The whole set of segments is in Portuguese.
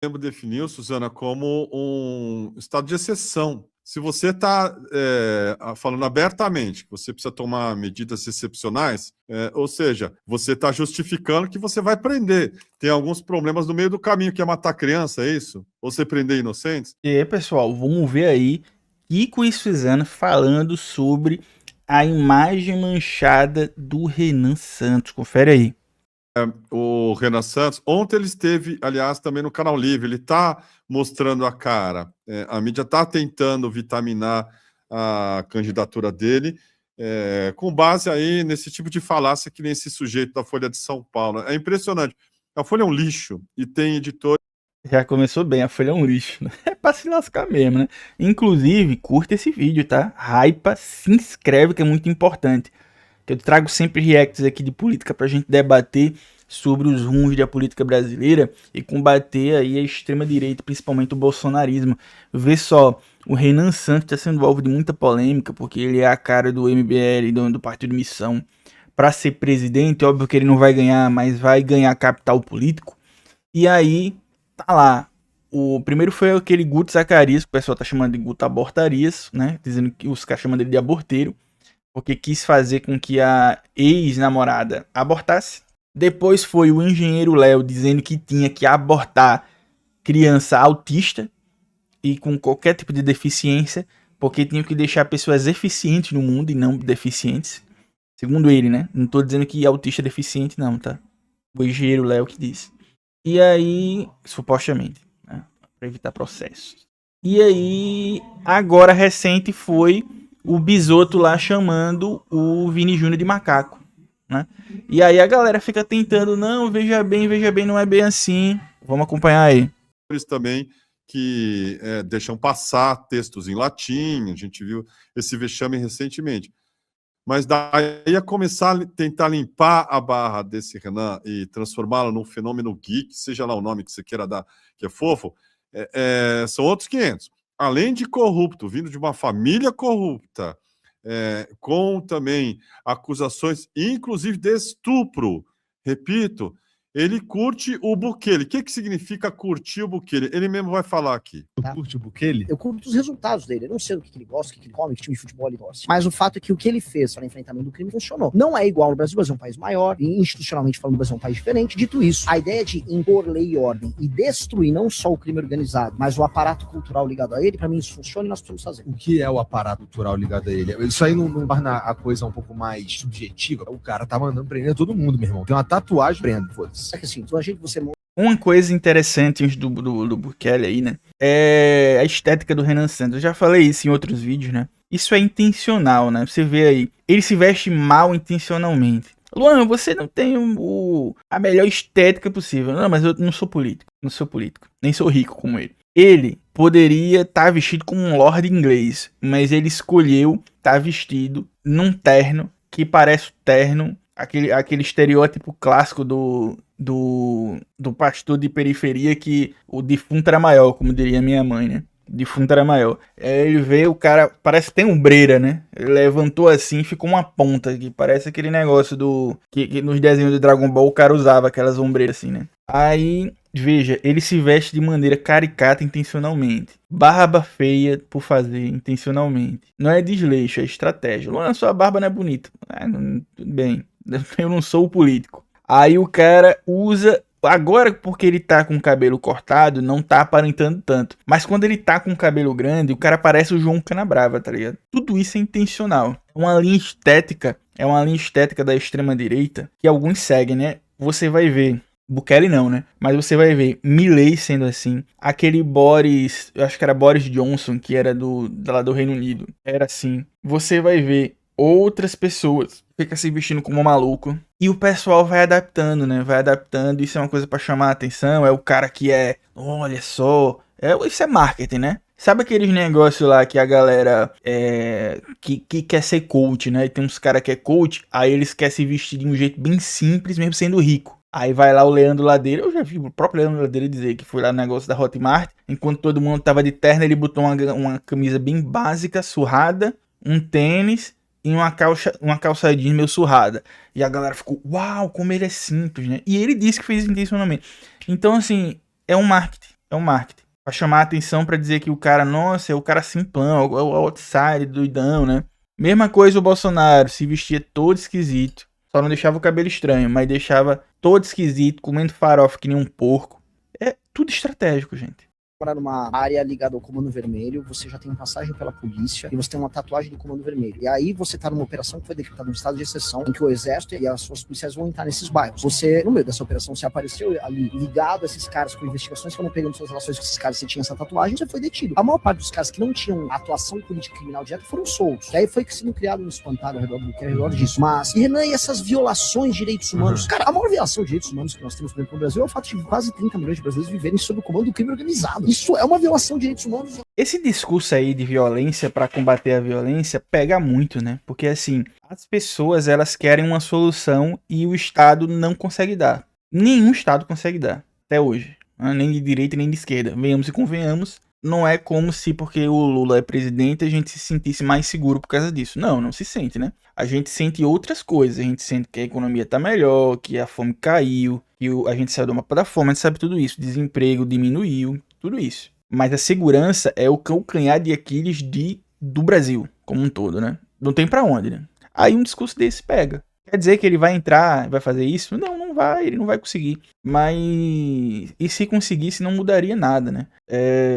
Lembro definiu, Suzana, como um estado de exceção. Se você está falando abertamente que você precisa tomar medidas excepcionais, ou seja, você está justificando que você vai prender. Tem alguns problemas no meio do caminho, que é matar criança, é isso? Ou você prender inocentes? E aí, pessoal, vamos ver aí Kiko e Suzana falando sobre a imagem manchada do Renan Santos. Confere aí. O Renan Santos, ontem ele esteve, aliás, também no Canal Livre, ele está mostrando a cara. A mídia está tentando vitaminar a candidatura dele, com base aí nesse tipo de falácia que nem esse sujeito da Folha de São Paulo. É impressionante. A Folha é um lixo e tem editor. Já começou bem, a folha é um lixo, né? É pra se lascar mesmo, né? Inclusive, curta esse vídeo, tá? Hypa, se inscreve que é muito importante. Que eu trago sempre reacts aqui de política pra gente debater sobre os rumos da política brasileira e combater aí a extrema-direita, principalmente o bolsonarismo. Vê só, o Renan Santos está sendo alvo de muita polêmica, porque ele é a cara do MBL, do Partido Missão. Para ser presidente, óbvio que ele não vai ganhar, mas vai ganhar capital político. E aí, tá lá. O primeiro foi aquele Guto Zacarias, que o pessoal tá chamando de Guto Abortarias, né? Dizendo que os caras chamam ele de aborteiro, porque quis fazer com que a ex-namorada abortasse. Depois foi o engenheiro Léo dizendo que tinha que abortar criança autista e com qualquer tipo de deficiência, porque tinham que deixar pessoas eficientes no mundo e não deficientes. Segundo ele, né? Não tô dizendo que autista é deficiente, não, tá? O engenheiro Léo que disse. E aí, supostamente, né? Pra evitar processos. E aí, agora recente foi o Bisoto lá chamando o Vini Júnior de macaco, né? E aí a galera fica tentando, não, veja bem, não é bem assim. Vamos acompanhar aí. Também que deixam passar textos em latim, a gente viu esse vexame recentemente. Mas daí a começar a tentar limpar a barra desse Renan e transformá-lo num fenômeno geek, seja lá o nome que você queira dar, que é fofo, são outros 500. Além de corrupto, vindo de uma família corrupta, com também acusações, inclusive de estupro, repito, ele curte o Bukele. O que significa curtir o Bukele? Ele mesmo vai falar aqui. Tá? Curte o Bukele? Eu curto os resultados dele. Eu não sei o que ele gosta, o que ele come, que time de futebol ele gosta. Mas o fato é que o que ele fez para enfrentamento do crime funcionou. Não é igual no Brasil. O Brasil é um país maior, e institucionalmente falando, o Brasil é um país diferente. Dito isso, a ideia de impor lei e ordem e destruir não só o crime organizado, mas o aparato cultural ligado a ele, para mim isso funciona e nós precisamos fazer. O que é o aparato cultural ligado a ele? Isso aí não torna a coisa um pouco mais subjetiva? O cara tá mandando prender todo mundo, meu irmão. Tem uma tatuagem prendendo, foda-se. É que assim, então a gente, você... Uma coisa interessante do Bukele aí, né? É a estética do Renan Santos. Eu já falei isso em outros vídeos, né? Isso é intencional, né? Você vê aí. Ele se veste mal intencionalmente. Luan, você não tem a melhor estética possível. Não, mas eu não sou político. Não sou político. Nem sou rico como ele. Ele poderia estar vestido como um lord inglês. Mas ele escolheu estar vestido num terno que parece o terno. Aquele estereótipo clássico do pastor de periferia que o defunto era maior, como diria minha mãe, né? O defunto era maior. Ele veio, o cara parece que tem ombreira, né? Ele levantou assim, ficou uma ponta, que parece aquele negócio que nos desenhos do Dragon Ball o cara usava aquelas ombreiras assim, né? Aí, veja, ele se veste de maneira caricata intencionalmente. Barba feia por fazer intencionalmente. Não é desleixo, é estratégia. Luan, sua barba não é bonita. Tudo bem. Eu não sou o político. Aí o cara usa. Agora, porque ele tá com o cabelo cortado, não tá aparentando tanto. Mas quando ele tá com o cabelo grande, o cara parece o João Canabrava, tá ligado? Tudo isso é intencional. Uma linha estética. É uma linha estética da extrema-direita que alguns seguem, né? Você vai ver. Bukele não, né? Mas você vai ver Milley sendo assim. Aquele Boris. Eu acho que era Boris Johnson, que era lá do Reino Unido. Era assim. Você vai ver outras pessoas fica se vestindo como um maluco e o pessoal vai adaptando, né? Vai adaptando. Isso é uma coisa pra chamar a atenção. É o cara que olha só, isso é marketing, né? Sabe aqueles negócios lá que a galera que quer ser coach, né? E tem uns caras que é coach, aí eles querem se vestir de um jeito bem simples, mesmo sendo rico. Aí vai lá o Leandro Ladeira, eu já vi o próprio Leandro Ladeira dizer que foi lá no negócio da Hotmart, enquanto todo mundo tava de terno, ele botou uma camisa bem básica, surrada, um tênis e uma calça jeans meio surrada. E a galera ficou, uau, como ele é simples, né? E ele disse que fez intencionalmente. Então, assim, é um marketing. É um marketing. Pra chamar a atenção, pra dizer que o cara, nossa, é o cara simplão, é o outsider, doidão, né? Mesma coisa o Bolsonaro, se vestia todo esquisito. Só não deixava o cabelo estranho, mas deixava todo esquisito, comendo farofa que nem um porco. É tudo estratégico, gente. Morar numa área ligada ao Comando Vermelho, você já tem passagem pela polícia e você tem uma tatuagem do Comando Vermelho. E aí você tá numa operação que foi decretada um estado de exceção, em que o exército e as suas policiais vão entrar nesses bairros. Você, no meio dessa operação, você apareceu ali ligado a esses caras com investigações, foram pegando suas relações com esses caras, você tinha essa tatuagem, você foi detido. A maior parte dos caras que não tinham atuação política criminal direta foram soltos. E aí foi sendo criado um espantalho ao redor disso. Mas, e Renan, e essas violações de direitos humanos? Cara, a maior violação de direitos humanos que nós temos, por exemplo, no Brasil é o fato de quase 30 milhões de brasileiros viverem sob o comando do crime organizado. Isso é uma violação de direitos humanos. Esse discurso aí de violência para combater a violência pega muito, né? Porque assim, as pessoas elas querem uma solução e o Estado não consegue dar. Nenhum Estado consegue dar, até hoje. Nem de direita nem de esquerda. Venhamos e convenhamos, não é como se porque o Lula é presidente a gente se sentisse mais seguro por causa disso. Não, não se sente, né? A gente sente outras coisas. A gente sente que a economia tá melhor, que a fome caiu, que a gente saiu do mapa da fome, a gente sabe tudo isso. Desemprego diminuiu, tudo isso. Mas a segurança é o calcanhar de Aquiles do Brasil, como um todo, né? Não tem pra onde, né? Aí um discurso desse pega. Quer dizer que ele vai entrar, vai fazer isso? Não, não vai, ele não vai conseguir. Mas, e se conseguisse, não mudaria nada, né?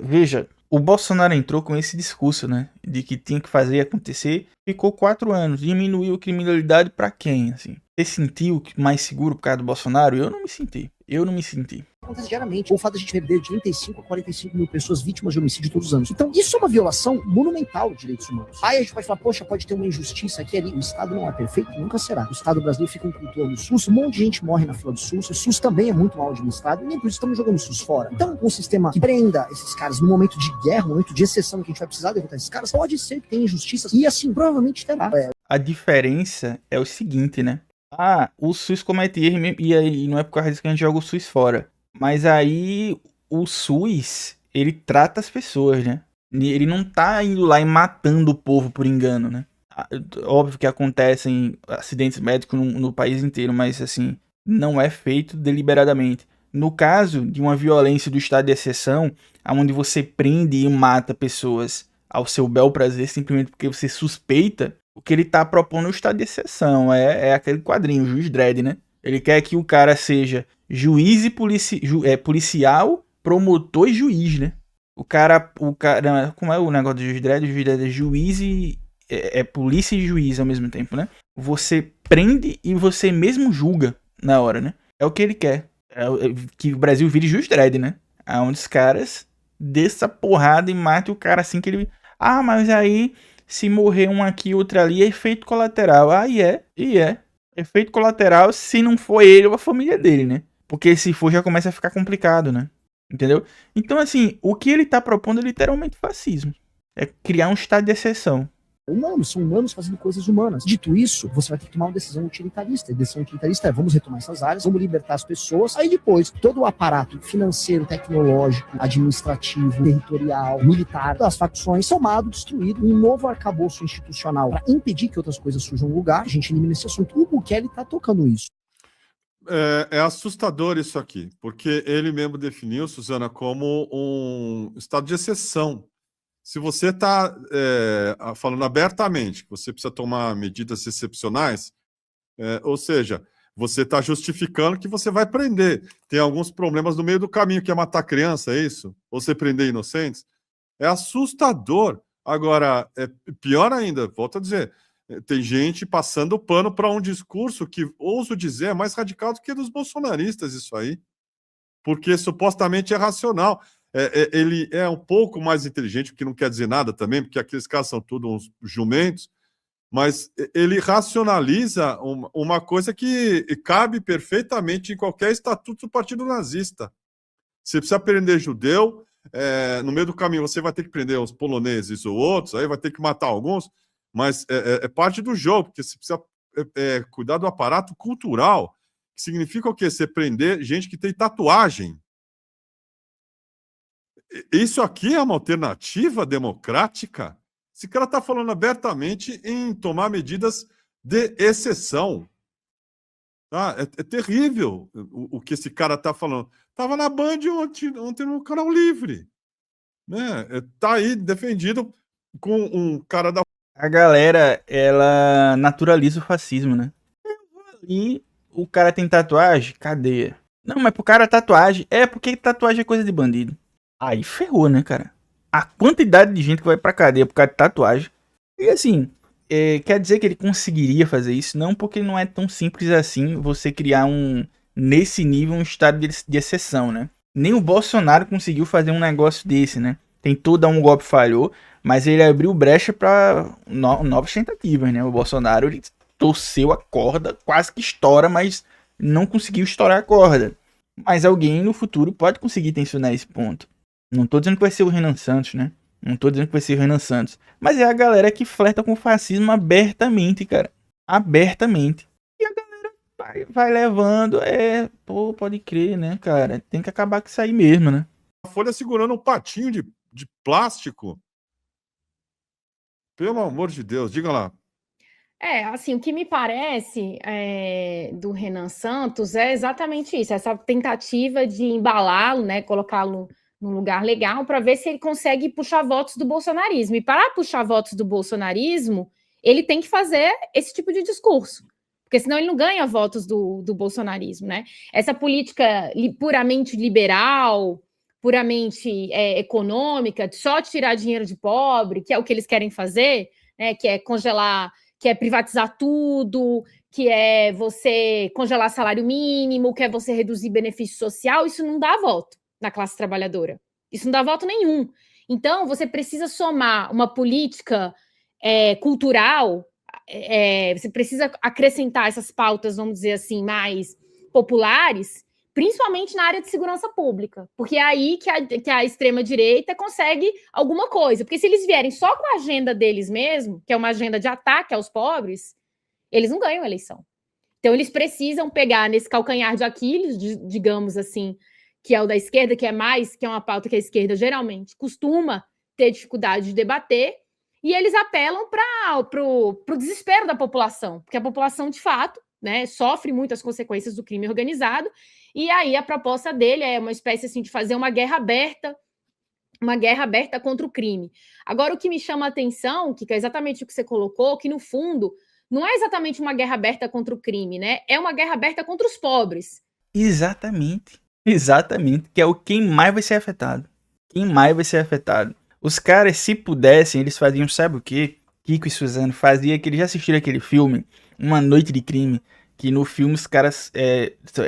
Veja, o Bolsonaro entrou com esse discurso, né? De que tinha que fazer acontecer. Ficou 4 anos, diminuiu a criminalidade pra quem, assim? Você sentiu mais seguro por causa do Bolsonaro? Eu não me senti. Acontece diariamente. O fato de a gente perder de 35 a 45 mil pessoas vítimas de homicídio todos os anos. Então, isso é uma violação monumental de direitos humanos. Aí a gente pode falar, poxa, pode ter uma injustiça aqui e ali. O Estado não é perfeito? Nunca será. O Estado brasileiro fica cultuando o SUS. Um monte de gente morre na fila do SUS. O SUS também é muito mal administrado. E nem por isso estamos jogando o SUS fora. Então, um sistema que prenda esses caras no momento de guerra, no momento de exceção que a gente vai precisar derrotar esses caras, pode ser que tenha injustiças. E assim, provavelmente terá. A diferença é o seguinte, né? O SUS comete erro e aí não é por causa disso que a gente joga o SUS fora. Mas aí o SUS, ele trata as pessoas, né? Ele não tá indo lá e matando o povo por engano, né? Óbvio que acontecem acidentes médicos no país inteiro, mas assim, não é feito deliberadamente. No caso de uma violência do estado de exceção, onde você prende e mata pessoas ao seu bel prazer simplesmente porque você suspeita, o que ele tá propondo é o estado de exceção. É aquele quadrinho, o Juiz Dredd, né? Ele quer que o cara seja juiz e policial, promotor e juiz, né? O cara, como é o negócio do Juiz Dredd? O Juiz Dredd é juiz e polícia e juiz ao mesmo tempo, né? Você prende e você mesmo julga na hora, né? É o que ele quer. Que o Brasil vire Juiz Dredd, né? Onde os caras desça porrada e matem o cara assim que ele... mas aí se morrer um aqui e outro ali é efeito colateral. É efeito colateral se não for ele ou a família dele, né? Porque se for já começa a ficar complicado, né? Entendeu? Então, assim, o que ele tá propondo é literalmente fascismo. É criar um estado de exceção. Humanos, são humanos fazendo coisas humanas. Dito isso, você vai ter que tomar uma decisão utilitarista. A decisão utilitarista é: vamos retomar essas áreas, vamos libertar as pessoas. Aí depois, todo o aparato financeiro, tecnológico, administrativo, territorial, militar, das facções, somado, destruído, um novo arcabouço institucional para impedir que outras coisas surjam no lugar. A gente elimina esse assunto. O Bukele tá tocando isso. É assustador isso aqui, porque ele mesmo definiu, Suzana, como um estado de exceção. Se você está falando abertamente que você precisa tomar medidas excepcionais, ou seja, você está justificando que você vai prender. Tem alguns problemas no meio do caminho, que é matar criança, é isso? Ou você prender inocentes? É assustador. Agora, pior ainda, volto a dizer, tem gente passando pano para um discurso que, ouso dizer, é mais radical do que dos bolsonaristas, isso aí. Porque supostamente é racional. Ele é um pouco mais inteligente, o que não quer dizer nada também, porque aqueles caras são todos uns jumentos, mas ele racionaliza uma coisa que cabe perfeitamente em qualquer estatuto do Partido Nazista. Você precisa prender judeu, no meio do caminho você vai ter que prender os poloneses ou outros, aí vai ter que matar alguns, mas é parte do jogo, porque você precisa cuidar do aparato cultural, que significa o quê? Você prender gente que tem tatuagem. Isso aqui é uma alternativa democrática? Esse cara está falando abertamente em tomar medidas de exceção. É terrível o que esse cara está falando. Estava na Band ontem no Canal Livre. Né? Tá aí defendido com um cara da... A galera, ela naturaliza o fascismo, né? E o cara tem tatuagem, cadeia. Não, mas pro cara tatuagem, porque tatuagem é coisa de bandido. Aí ferrou, né, cara? A quantidade de gente que vai pra cadeia por causa de tatuagem. E assim, quer dizer que ele conseguiria fazer isso? Não, porque não é tão simples assim você criar nesse nível, um estado de exceção, né? Nem o Bolsonaro conseguiu fazer um negócio desse, né? Tentou dar um golpe, falhou, mas ele abriu brecha pra novas tentativas, né? O Bolsonaro, ele torceu a corda, quase que estoura, mas não conseguiu estourar a corda. Mas alguém no futuro pode conseguir tensionar esse ponto. Não tô dizendo que vai ser o Renan Santos, né? Não tô dizendo que vai ser o Renan Santos. Mas é a galera que flerta com o fascismo abertamente, cara. Abertamente. E a galera vai levando. Pô, pode crer, né, cara? Tem que acabar com isso aí mesmo, né? A Folha segurando um patinho de plástico. Pelo amor de Deus, diga lá. Assim, o que me parece do Renan Santos é exatamente isso, essa tentativa de embalá-lo, né, colocá-lo num lugar legal para ver se ele consegue puxar votos do bolsonarismo. E para puxar votos do bolsonarismo, ele tem que fazer esse tipo de discurso, porque senão ele não ganha votos do bolsonarismo, né? Essa política puramente liberal, puramente econômica, só tirar dinheiro de pobre, que é o que eles querem fazer, né, que é congelar, que é privatizar tudo, que é você congelar salário mínimo, que é você reduzir benefício social, isso não dá voto na classe trabalhadora. Isso não dá voto nenhum. Então, você precisa somar uma política cultural, você precisa acrescentar essas pautas, vamos dizer assim, mais populares, principalmente na área de segurança pública, porque é aí que a extrema-direita consegue alguma coisa. Porque se eles vierem só com a agenda deles mesmo, que é uma agenda de ataque aos pobres, eles não ganham a eleição. Então, eles precisam pegar nesse calcanhar de Aquiles, digamos assim, que é o da esquerda, que é uma pauta que a esquerda geralmente costuma ter dificuldade de debater, e eles apelam para o desespero da população, porque a população, de fato, né, sofre muitas consequências do crime organizado. E aí a proposta dele é uma espécie assim de fazer uma guerra aberta contra o crime. Agora, o que me chama a atenção, que é exatamente o que você colocou, que no fundo não é exatamente uma guerra aberta contra o crime, né? É uma guerra aberta contra os pobres. Exatamente. Que é quem mais vai ser afetado. Os caras, se pudessem, eles faziam, sabe o quê? Kiko e Suzano fazia que eles já assistiram aquele filme, Uma Noite de Crime, que no filme os caras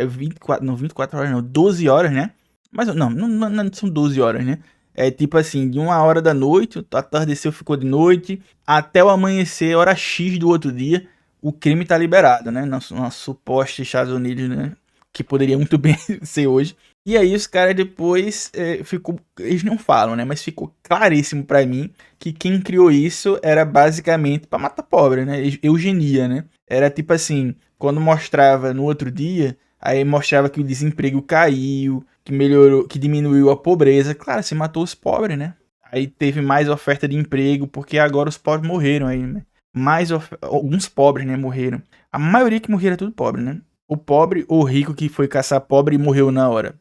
24 horas não, 12 horas, né? Mas não são 12 horas, né? É tipo assim, de 1h da noite, atardeceu, ficou de noite, até o amanhecer, hora X do outro dia, o crime tá liberado, né? Na suposta Estados Unidos, né? Que poderia muito bem ser hoje. E aí os caras depois eles não falam, né? Mas ficou claríssimo pra mim que quem criou isso era basicamente pra matar pobre, né? Eugenia, né? Era tipo assim, quando mostrava no outro dia, aí mostrava que o desemprego caiu, que melhorou, que diminuiu a pobreza. Claro, se matou os pobres, né? Aí teve mais oferta de emprego, porque agora os pobres morreram aí, né? Alguns pobres, né, morreram. A maioria que morreram é tudo pobre, né? O pobre ou rico que foi caçar pobre e morreu na hora,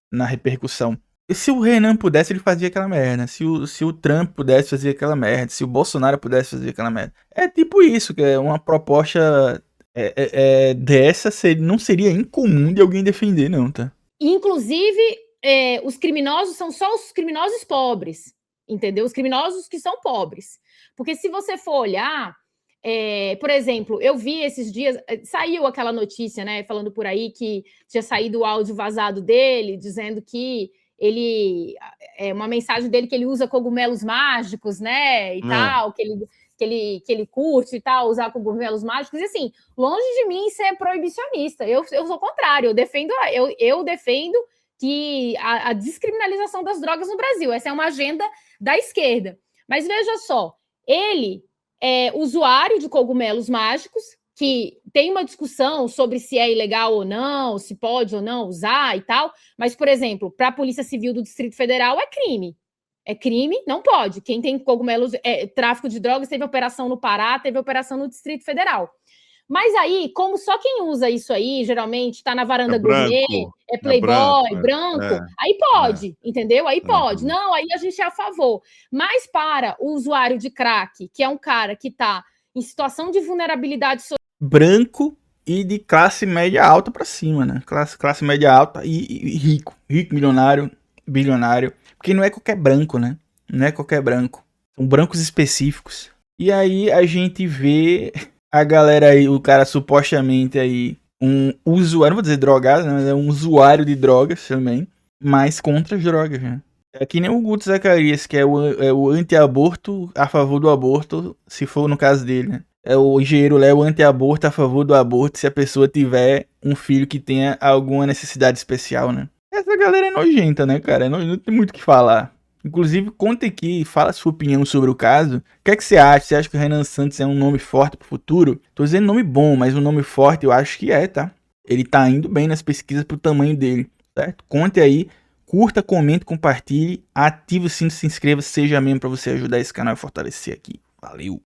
na repercussão. E se o Renan pudesse, ele fazia aquela merda. Se o Trump pudesse fazer aquela merda. Se o Bolsonaro pudesse fazer aquela merda. É tipo isso, que é uma proposta dessa não seria incomum de alguém defender, não, tá? Inclusive, os criminosos são só os criminosos pobres, entendeu? Os criminosos que são pobres. Porque se você for olhar, por exemplo, eu vi esses dias, saiu aquela notícia, né, falando por aí que tinha saído o áudio vazado dele, dizendo que uma mensagem dele que ele usa cogumelos mágicos, né, e tal, que ele curte e tal, usar cogumelos mágicos, e assim, longe de mim ser proibicionista, eu sou contrário, eu defendo que a descriminalização das drogas no Brasil, essa é uma agenda da esquerda, mas veja só, ele é usuário de cogumelos mágicos, que tem uma discussão sobre se é ilegal ou não, se pode ou não usar e tal, mas, por exemplo, para a Polícia Civil do Distrito Federal é crime. É crime, não pode. Quem tem cogumelos, tráfico de drogas, teve operação no Pará, teve operação no Distrito Federal. Mas aí, como só quem usa isso aí, geralmente tá na varanda gourmet, é branco, branco, aí pode, entendeu? Aí pode. Não, aí a gente é a favor. Mas para o usuário de crack, que é um cara que tá em situação de vulnerabilidade social, branco e de classe média alta pra cima, né? Classe média alta e rico, milionário, bilionário, porque não é qualquer branco, né? Não é qualquer branco, são brancos específicos. E aí a gente vê a galera aí, o cara supostamente aí, um usuário, não vou dizer drogado, né? Mas é um usuário de drogas também, mas contra as drogas, né? É que nem o Guto Zacarias, que é o anti-aborto a favor do aborto, se for no caso dele, né? É o engenheiro Léo anti-aborto a favor do aborto se a pessoa tiver um filho que tenha alguma necessidade especial, né? Essa galera é nojenta, né, cara? Não tem muito o que falar. Inclusive, conta aqui, fala sua opinião sobre o caso. O que é que você acha? Você acha que o Renan Santos é um nome forte pro futuro? Tô dizendo nome bom, mas um nome forte eu acho que é, tá? Ele tá indo bem nas pesquisas pro tamanho dele, certo? Conte aí, curta, comente, compartilhe, ative o sino, se inscreva, seja membro pra você ajudar esse canal a fortalecer aqui. Valeu!